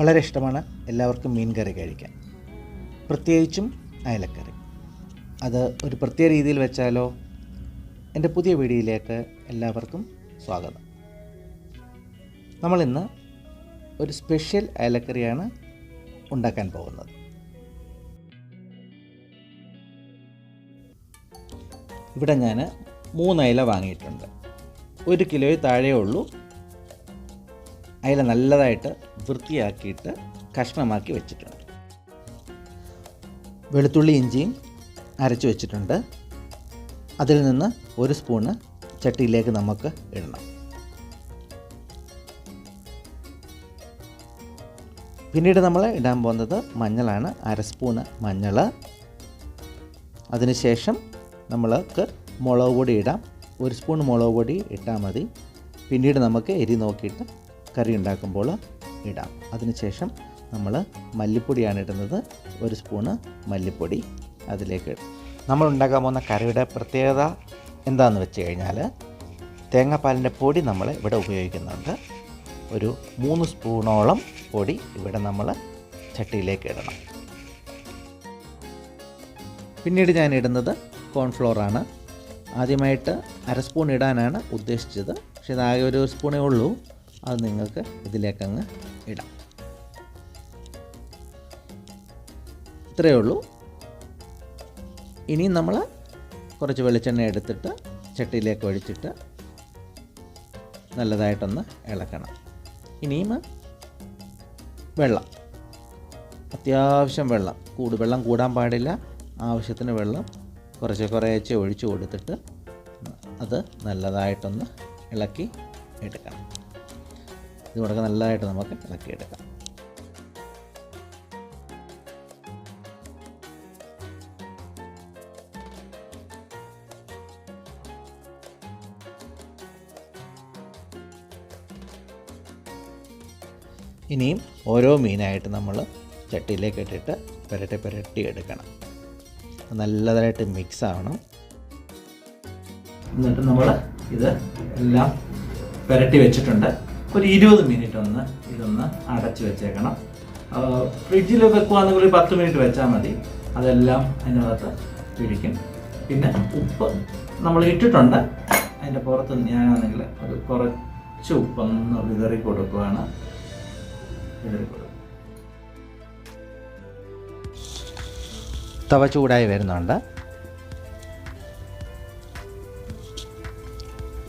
വളരെ ഇഷ്ടമാണ് എല്ലാവർക്കും മീൻ കറി കഴിക്കാൻ, പ്രത്യേകിച്ചും അയലക്കറി. അത് ഒരു പ്രത്യേക രീതിയിൽ വെച്ചാലോ? എൻ്റെ പുതിയ വീഡിയോയിലേക്ക് എല്ലാവർക്കും സ്വാഗതം. നമ്മളിന്ന് ഒരു സ്പെഷ്യൽ അയലക്കറിയാണ് ഉണ്ടാക്കാൻ പോകുന്നത്. ഇവിടെ ഞാൻ 3 അയല വാങ്ങിയിട്ടുണ്ട്. 1 കിലോയിൽ താഴെ ഉള്ളൂ. അയല നല്ലതായിട്ട് വൃത്തിയാക്കിയിട്ട് കഷ്ണമാക്കി വെച്ചിട്ടുണ്ട്. വെളുത്തുള്ളി ഇഞ്ചിയും അരച്ച് വെച്ചിട്ടുണ്ട്. അതിൽ നിന്ന് 1 സ്പൂണ് ചട്ടിയിലേക്ക് നമുക്ക് ഇടണം. പിന്നീട് നമ്മൾ ഇടാൻ പോകുന്നത് മഞ്ഞളാണ്. 1/2 സ്പൂണ് മഞ്ഞൾ. അതിനുശേഷം നമ്മൾക്ക് മുളക് പൊടി ഇടാം. 1 സ്പൂൺ മുളക് പൊടി ഇട്ടാൽ മതി. പിന്നീട് നമുക്ക് എരി നോക്കിയിട്ട് കറി ഉണ്ടാക്കുമ്പോൾ ഇടാം. അതിനുശേഷം നമ്മൾ മല്ലിപ്പൊടിയാണ് ഇടുന്നത്. 1 സ്പൂണ് മല്ലിപ്പൊടി അതിലേക്ക് ഇടും. നമ്മൾ ഉണ്ടാക്കാൻ പോകുന്ന കറിയുടെ പ്രത്യേകത എന്താണെന്ന് വെച്ച് കഴിഞ്ഞാൽ, തേങ്ങാപ്പാലിൻ്റെ പൊടി നമ്മൾ ഇവിടെ ഉപയോഗിക്കുന്നുണ്ട്. ഒരു 3 സ്പൂണോളം പൊടി ഇവിടെ നമ്മൾ ചട്ടിയിലേക്ക് ഇടണം. പിന്നീട് ഞാൻ ഇടുന്നത് കോൺഫ്ലോറാണ്. ആദ്യമായിട്ട് 1/2 സ്പൂൺ ഇടാനാണ് ഉദ്ദേശിച്ചത്, പക്ഷേ ഇതാകെ 1 സ്പൂണേ ഉള്ളൂ. അത് നിങ്ങൾക്ക് ഇതിലേക്കങ്ങ് ഇടാം. ഇത്രയേ ഉള്ളൂ. ഇനി നമ്മൾ കുറച്ച് വെളിച്ചെണ്ണ എടുത്തിട്ട് ചട്ടിയിലേക്ക് ഒഴിച്ചിട്ട് നല്ലതായിട്ടൊന്ന് ഇളക്കണം. ഇനിയും വെള്ളം, അത്യാവശ്യം വെള്ളം കൂടാൻ പാടില്ല. ആവശ്യത്തിന് വെള്ളം കുറേശ്ശെ ഒഴിച്ച് കൊടുത്തിട്ട് അത് നല്ലതായിട്ടൊന്ന് ഇളക്കി എടുക്കണം. ഇതുകൂടെ നല്ലതായിട്ട് നമുക്ക് ഇളക്കിയെടുക്കാം. ഇനിയും ഓരോ മീനായിട്ട് നമ്മൾ ചട്ടിയിലേക്ക് ഇട്ടിട്ട് പുരട്ടി എടുക്കണം. നല്ലതായിട്ട് മിക്സ് ആവണം. എന്നിട്ട് നമ്മൾ ഇത് എല്ലാം പുരട്ടി വെച്ചിട്ടുണ്ട്. ഒരു 20 മിനിറ്റ് ഇതൊന്ന് അടച്ച് വെച്ചേക്കണം. ഫ്രിഡ്ജിൽ വെക്കുകയാണെങ്കിൽ ഒരു 10 മിനിറ്റ് വെച്ചാൽ മതി. അതെല്ലാം അതിനകത്ത് പിടിക്കും. പിന്നെ ഉപ്പ് നമ്മൾ ഇട്ടിട്ടുണ്ട്. അതിൻ്റെ പുറത്ത് ഞാനാണെങ്കിൽ ഒരു കുറച്ച് ഉപ്പൊന്ന് വിതറി കൊടുക്കുകയാണ്. തവ ചൂടായി വരുന്നുണ്ട്.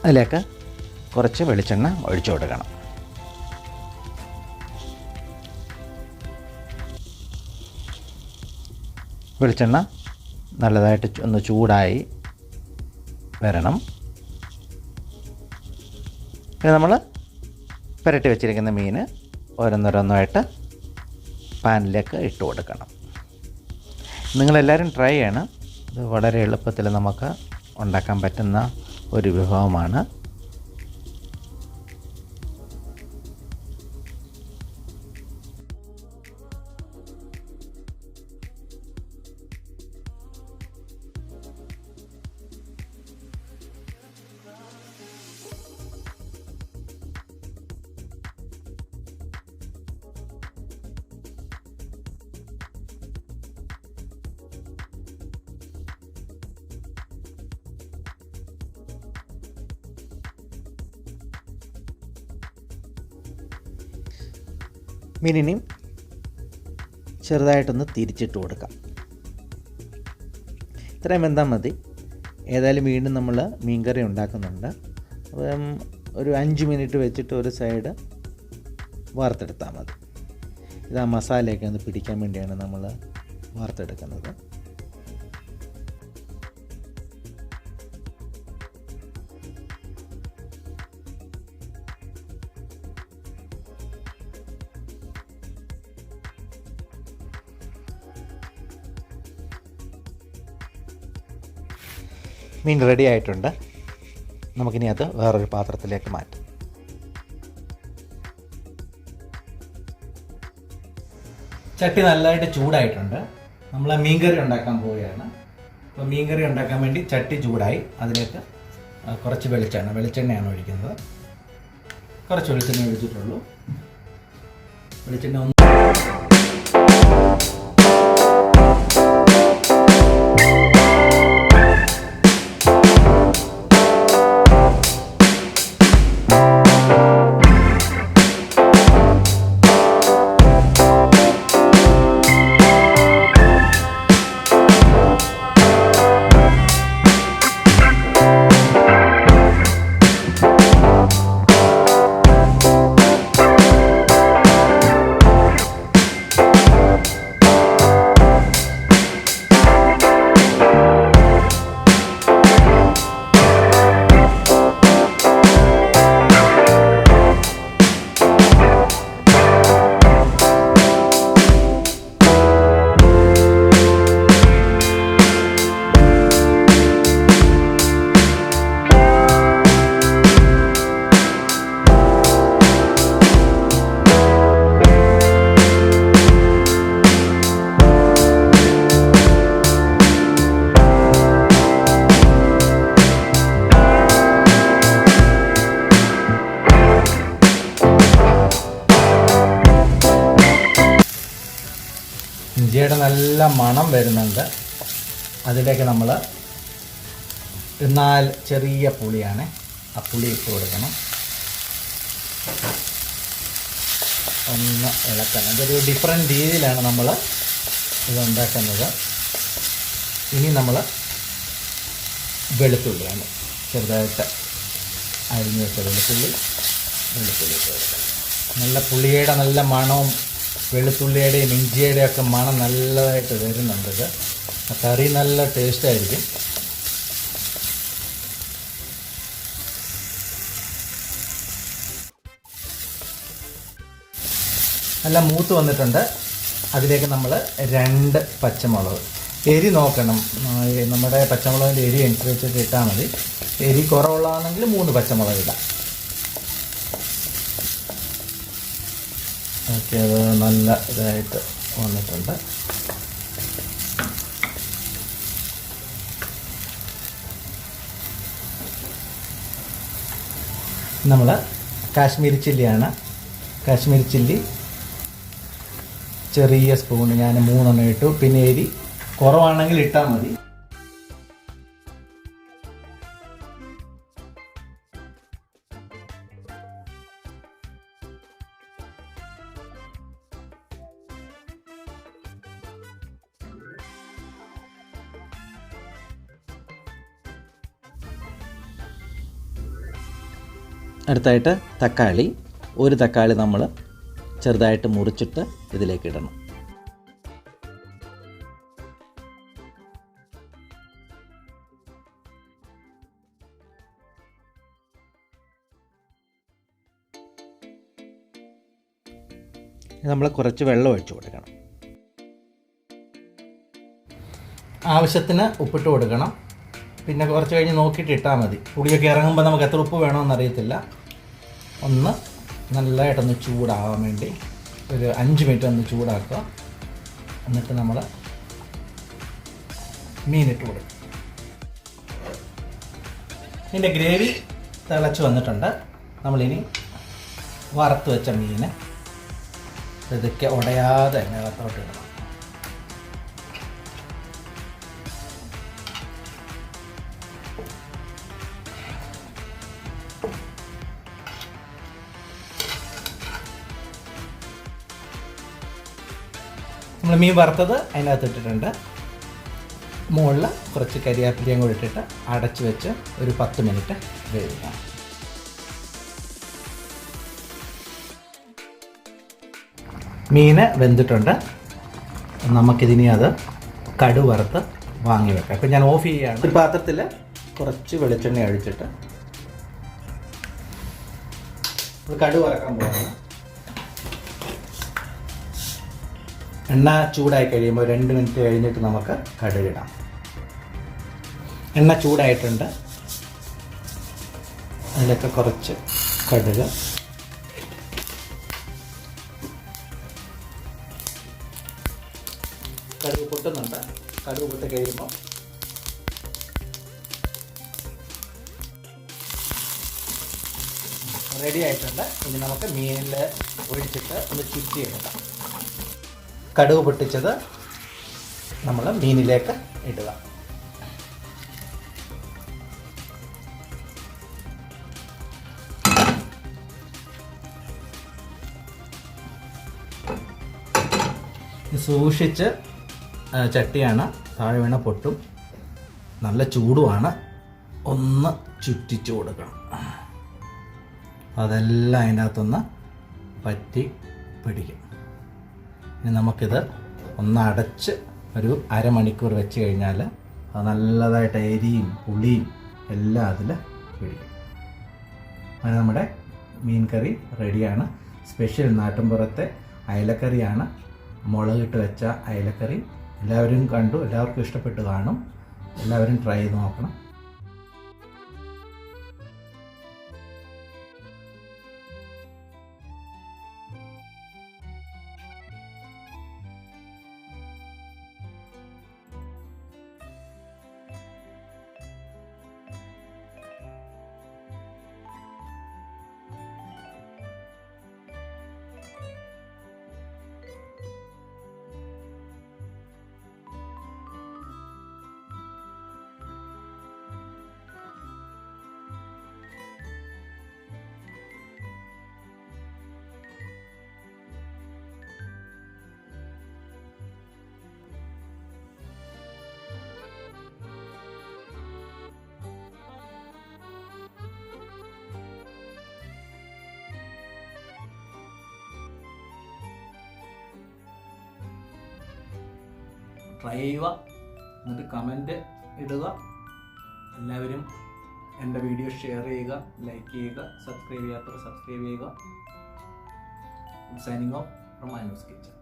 അതിലേക്ക് കുറച്ച് വെളിച്ചെണ്ണ ഒഴിച്ചു കൊടുക്കണം. വെളിച്ചെണ്ണ നല്ലതായിട്ട് ഒന്ന് ചൂടായി വരണം. പിന്നെ നമ്മൾ പുരട്ടി വെച്ചിരിക്കുന്ന മീൻ ഓരോന്നോരോന്നായിട്ട് പാനിലേക്ക് ഇട്ട് കൊടുക്കണം. നിങ്ങളെല്ലാവരും ട്രൈ ചെയ്യണം. ഇത് വളരെ എളുപ്പത്തിൽ നമുക്ക് ഉണ്ടാക്കാൻ പറ്റുന്ന ഒരു വിഭവമാണ്. മീനിനെയും ചെറുതായിട്ടൊന്ന് തിരിച്ചിട്ട് കൊടുക്കാം. ഇത്രയും വെന്താൽ മതി. ഏതായാലും വീണ്ടും നമ്മൾ മീൻകറി ഉണ്ടാക്കുന്നുണ്ട്. അപ്പം ഒരു 5 മിനിറ്റ് വെച്ചിട്ട് ഒരു സൈഡ് വറുത്തെടുത്താൽ മതി. ഇത് ആ മസാലയൊക്കെ ഒന്ന് പിടിക്കാൻ വേണ്ടിയാണ് നമ്മൾ വറുത്തെടുക്കുന്നത്. മീൻ റെഡി ആയിട്ടുണ്ട്. നമുക്കിനി അത് വേറൊരു പാത്രത്തിലേക്ക് മാറ്റാം. ചട്ടി നല്ലതായിട്ട് ചൂടായിട്ടുണ്ട്. നമ്മൾ മീൻകറി ഉണ്ടാക്കാൻ പോവുകയാണ്. അപ്പോൾ മീൻകറി ഉണ്ടാക്കാൻ വേണ്ടി ചട്ടി ചൂടായി. അതിലേക്ക് കുറച്ച് വെളിച്ചെണ്ണയാണ് ഒഴിക്കുന്നത്. കുറച്ച് വെളിച്ചെണ്ണ ഒഴിച്ചിട്ടുള്ളൂ. വെളിച്ചെണ്ണ ഒന്ന് ഇഞ്ചിയുടെ നല്ല മണം വരുന്നുണ്ട്. അതിലേക്ക് നമ്മൾ എന്നാൽ ചെറിയ പുളിയാണ്, ആ പുളി ഇട്ട് കൊടുക്കണം. ഒന്ന് ഇളക്കണം. ഇതൊരു ഡിഫറെൻറ്റ് രീതിയിലാണ് നമ്മൾ ഇത് ഉണ്ടാക്കുന്നത്. ഇനി നമ്മൾ വെളുത്തുള്ളിയാണ് ചെറുതായിട്ട് അരിഞ്ഞ് വെച്ച വെളുത്തുള്ളി ഇട്ട് കൊടുക്കണം. നല്ല പുളിയുടെ നല്ല മണവും വെളുത്തുള്ളിയുടെയും ഇഞ്ചിയുടെയും ഒക്കെ മണം നല്ലതായിട്ട് വരുന്നുണ്ട്. ഇത് കറി നല്ല ടേസ്റ്റായിരിക്കും. നല്ല മൂത്ത് വന്നിട്ടുണ്ട്. അതിലേക്ക് നമ്മൾ 2 പച്ചമുളക്, എരി നോക്കണം, നമ്മുടെ പച്ചമുളകിൻ്റെ എരി അനുസരിച്ചിട്ട് ഇട്ടാൽ മതി. എരി കുറവുള്ളതാണെങ്കിൽ 3 പച്ചമുളക് ഇടാം. ഓക്കെ, അത് നല്ല ഇതായിട്ട് വന്നിട്ടുണ്ട്. നമ്മൾ കാശ്മീരി ചില്ലിയാണ്. കാശ്മീരി ചില്ലി ചെറിയ സ്പൂണ് ഞാൻ 3 ഇട്ടു. പിന്നെ എരി കുറവാണെങ്കിൽ ഇട്ടാൽ മതി. അടുത്തായിട്ട് തക്കാളി, 1 തക്കാളി നമ്മൾ ചെറുതായിട്ട് മുറിച്ചിട്ട് ഇതിലേക്ക് ഇടണം. നമ്മൾ കുറച്ച് വെള്ളം ഒഴിച്ച് കൊടുക്കണം. ആവശ്യത്തിന് ഉപ്പിട്ട് കൊടുക്കണം. പിന്നെ കുറച്ച് കഴിഞ്ഞ് നോക്കിയിട്ട് ഇട്ടാൽ മതി. പുളിയൊക്കെ ഇറങ്ങുമ്പോൾ നമുക്ക് എത്ര ഉപ്പ് വേണമെന്ന് അറിയത്തില്ല. ഒന്ന് നല്ലതായിട്ടൊന്ന് ചൂടാവാൻ വേണ്ടി ഒരു 5 മിനിറ്റ് ഒന്ന് ചൂടാക്കുക. എന്നിട്ട് നമ്മൾ മീനിട്ട് കൊടുക്കും. ഇതിൻ്റെ ഗ്രേവി തിളച്ച് വന്നിട്ടുണ്ട്. നമ്മളിനി വറുത്ത് വെച്ച മീൻ ഇതൊക്കെ ഉടയാതെ അതിനകത്തോട്ട് ഇടണം. നമ്മൾ മീൻ വറുത്തത് അതിനകത്ത് ഇട്ടിട്ടുണ്ട്. മുകളിൽ കുറച്ച് കരിയാപ്പിലയും കൂടി ഇട്ടിട്ട് അടച്ച് വെച്ച് ഒരു 10 മിനിറ്റ് വേവിക്കണം. മീൻ വെന്തിട്ടുണ്ട്. നമുക്കിതിനി അത് കടുക് വറുത്ത് വാങ്ങി വെക്കാം. ഇപ്പം ഞാൻ ഓഫ് ചെയ്യുകയാണ്. ഒരു പാത്രത്തിൽ കുറച്ച് വെളിച്ചെണ്ണ ഒഴിച്ചിട്ട് കടുക് വറക്കാൻ പോകുന്നത്. എണ്ണ ചൂടായി കഴിയുമ്പോൾ 2 മിനിറ്റ് കഴിഞ്ഞിട്ട് നമുക്ക് കടുകിടാം. എണ്ണ ചൂടായിട്ടുണ്ട്. അതിലൊക്കെ കുറച്ച് കടുക്, കടുക് പൊട്ടുന്നുണ്ട്. കടുക് പൊട്ടി കഴിയുമ്പോൾ റെഡി ആയിട്ടുണ്ട്. ഇനി നമുക്ക് മീനിൽ ഒഴിച്ചിട്ട് ഒന്ന് ചുറ്റിയെടുക്കാം. കടുക് പൊട്ടിച്ചത് നമ്മൾ മീനിലേക്ക് ഇടുക. സൂക്ഷിച്ച് ചട്ടിയാണ്, താഴെ വീണ പൊട്ടും. നല്ല ചൂടുമാണ്. ഒന്ന് ചുറ്റിച്ചു കൊടുക്കണം. അതെല്ലാം അതിനകത്തൊന്ന് പറ്റി പിടിക്കും. ഇനി നമുക്കിത് ഒന്ന് അടച്ച് ഒരു അരമണിക്കൂർ വെച്ച് കഴിഞ്ഞാൽ അത് നല്ലതായിട്ട് എരിയും പുളിയും എല്ലാം അതിൽ പിടിക്കും. അങ്ങനെ നമ്മുടെ മീൻ കറി റെഡിയാണ്. സ്പെഷ്യൽ നാട്ടിൻപുറത്തെ അയലക്കറിയാണ്. മുളകിട്ട് വെച്ച അയലക്കറി. എല്ലാവരും കണ്ടു, എല്ലാവർക്കും ഇഷ്ടപ്പെട്ട് കാണും. എല്ലാവരും ട്രൈ ചെയ്ത് നോക്കണം. ട്രൈ ചെയ്യുക, എന്നിട്ട് കമൻറ്റ് ഇടുക. എല്ലാവരും എൻ്റെ വീഡിയോ ഷെയർ ചെയ്യുക, ലൈക്ക് ചെയ്യുക, സബ്സ്ക്രൈബ് ചെയ്യാത്തവർ സബ്സ്ക്രൈബ് ചെയ്യുക. Signing off from Manus kitchen.